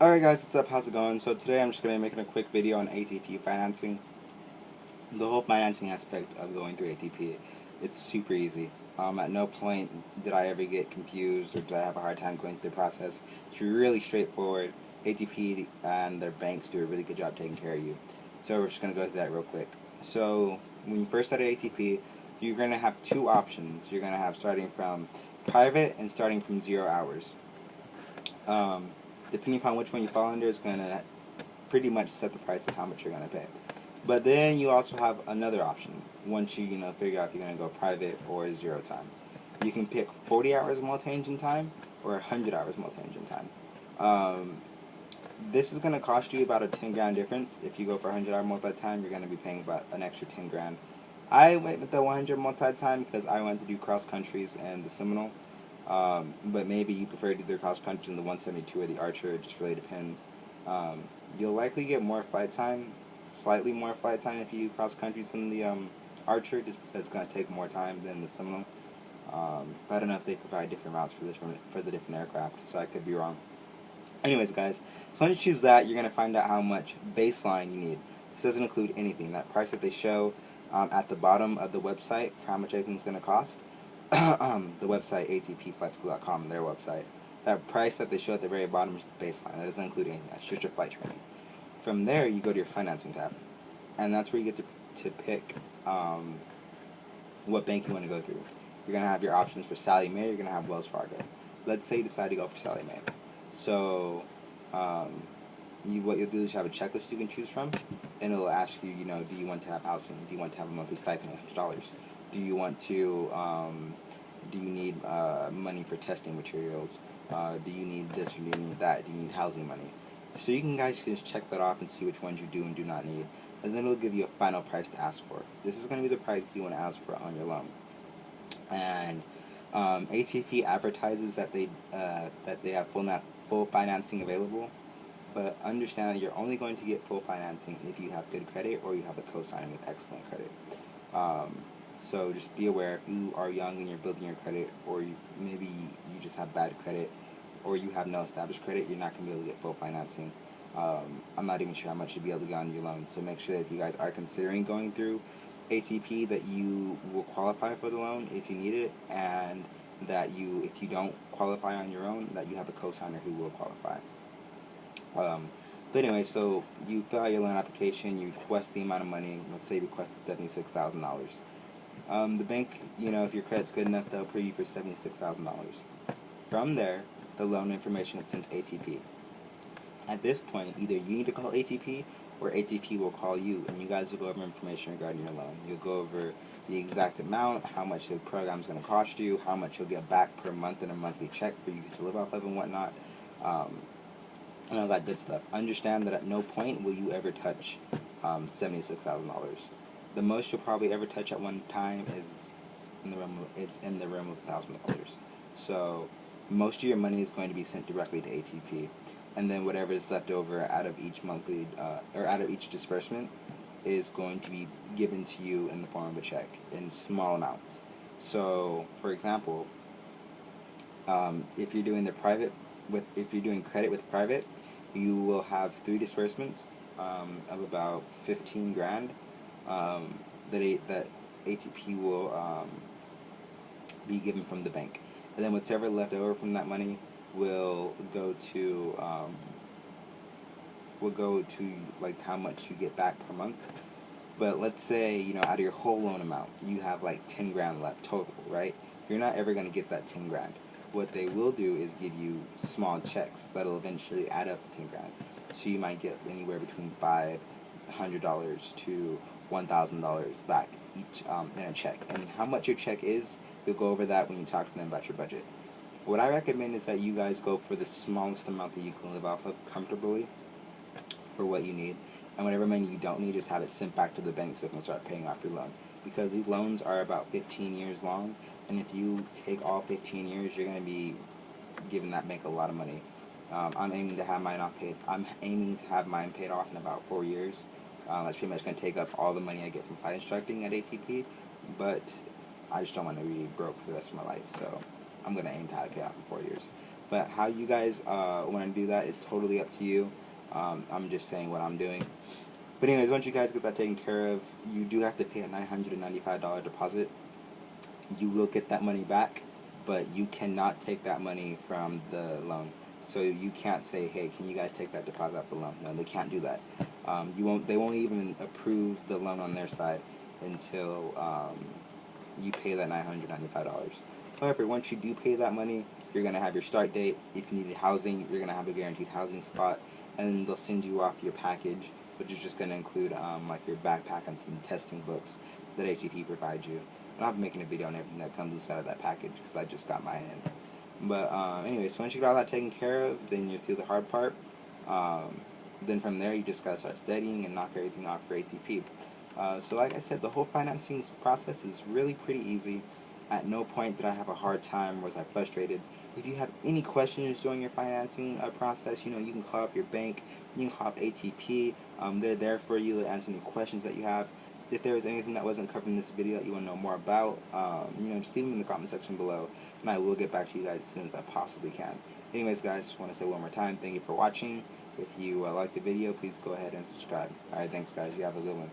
Alright guys, what's up, how's it going? So today I'm just going to be making a quick video on ATP financing. The whole financing aspect of going through ATP, it's super easy. At no point did I ever get confused or did I have a hard time going through the process. It's really straightforward. ATP and their banks do a really good job taking care of you. So we're just going to go through that real quick. So when you first start at ATP, you're going to have two options. You're going to have starting from private and starting from 0 hours. Depending upon which one you fall under is going to pretty much set the price of how much you're going to pay. But then you also have another option once you figure out if you're going to go private or 0 time. You can pick 40 hours multi-engine time or 100 hours multi-engine time. This is going to cost you about a 10 grand difference. If you go for 100 hour multi-time, you're going to be paying about an extra 10 grand. I went with the 100 multi-time because I wanted to do cross countries and the Seminole. But maybe you prefer to do the cross country in the 172 or the Archer. It just really depends. You'll likely get more flight time, slightly more flight time if you do cross countries in the Archer, just because it's going to take more time than the Seminole. But I don't know if they provide different routes for the different aircraft, so I could be wrong. Anyways, guys, so once you choose that, you're going to find out how much baseline you need. This doesn't include anything. That price that they show at the bottom of the website for how much everything's going to cost, the website atpflightschool.com, their website, that price that they show at the very bottom is the baseline. That doesn't include anything. That's just your flight training. From there, you go to your financing tab, and that's where you get to pick what bank you want to go through. You're going to have your options for Sallie Mae, you're going to have Wells Fargo. Let's say you decide to go for Sallie Mae. So what you'll do is you have a checklist you can choose from, and it'll ask you, do you want to have housing? Do you want to have a monthly stipend of $100? Do you want to, do you need money for testing materials? Do you need this or do you need that? Do you need housing money? So you guys can just check that off and see which ones you do and do not need. And then it'll give you a final price to ask for. This is going to be the price you want to ask for on your loan. And ATP advertises that they have full financing available, but understand that you're only going to get full financing if you have good credit or you have a cosigner with excellent credit. So just be aware, if you are young and you're building your credit, or maybe you just have bad credit, or you have no established credit, you're not going to be able to get full financing. I'm not even sure how much you'll be able to get on your loan. So make sure that if you guys are considering going through ATP, that you will qualify for the loan if you need it, and that if you don't qualify on your own, that you have a cosigner who will qualify. But anyway, so you fill out your loan application, you request the amount of money. Let's say you requested $76,000. The bank, if your credit's good enough, they'll approve you for $76,000. From there, the loan information is sent to ATP. At this point, either you need to call ATP or ATP will call you, and you guys will go over information regarding your loan. You'll go over the exact amount, how much the program's going to cost you, how much you'll get back per month in a monthly check for you to live off of and whatnot, and all that good stuff. Understand that at no point will you ever touch $76,000. The most you'll probably ever touch at one time is in the realm of $1,000. So most of your money is going to be sent directly to ATP, and then whatever is left over out of each monthly or out of each disbursement is going to be given to you in the form of a check in small amounts. So, for example, if you're doing if you're doing credit with private, you will have 3 disbursements of about 15 grand that ATP will be given from the bank, and then whatever left over from that money will go to like how much you get back per month. But let's say out of your whole loan amount you have like 10 grand left total, right? You're not ever going to get that 10 grand. What they will do is give you small checks that'll eventually add up to 10 grand. So you might get anywhere between $500 to $1,000 back each in a check. And how much your check is, you'll go over that when you talk to them about your budget. What I recommend is that you guys go for the smallest amount that you can live off of comfortably for what you need, and whatever money you don't need, just have it sent back to the bank so you can start paying off your loan. Because these loans are about 15 years long, and if you take all 15 years, you're going to be giving that bank a lot of money. I'm aiming to have mine paid off in about 4 years. That's pretty much going to take up all the money I get from flight instructing at ATP, but I just don't want to be broke for the rest of my life, so I'm going to aim to have it paid off in 4 years. But how you guys want to do that is totally up to you. I'm just saying what I'm doing. But anyways, once you guys get that taken care of, you do have to pay a $995 deposit. You will get that money back, but you cannot take that money from the loan. So you can't say, hey, can you guys take that deposit out the loan? No, they can't do that. They won't even approve the loan on their side until you pay that $995. However, once you do pay that money, you're going to have your start date. If you need housing, you're going to have a guaranteed housing spot, and they'll send you off your package, which is just going to include like your backpack and some testing books that ATP provides you. And I'll be making a video on everything that comes inside of that package because I just got mine in. But anyway, so once you got all that taken care of, then you're through the hard part. Then from there, you just got to start studying and knock everything off for ATP. So like I said, the whole financing process is really pretty easy. At no point did I have a hard time or was I frustrated. If you have any questions during your financing process, you can call up your bank, you can call up ATP. They're there for you to answer any questions that you have. If there was anything that wasn't covered in this video that you want to know more about, just leave them in the comment section below, and I will get back to you guys as soon as I possibly can. Anyways, guys, just want to say one more time, thank you for watching. If you like the video, please go ahead and subscribe. Alright, thanks guys, you have a good one.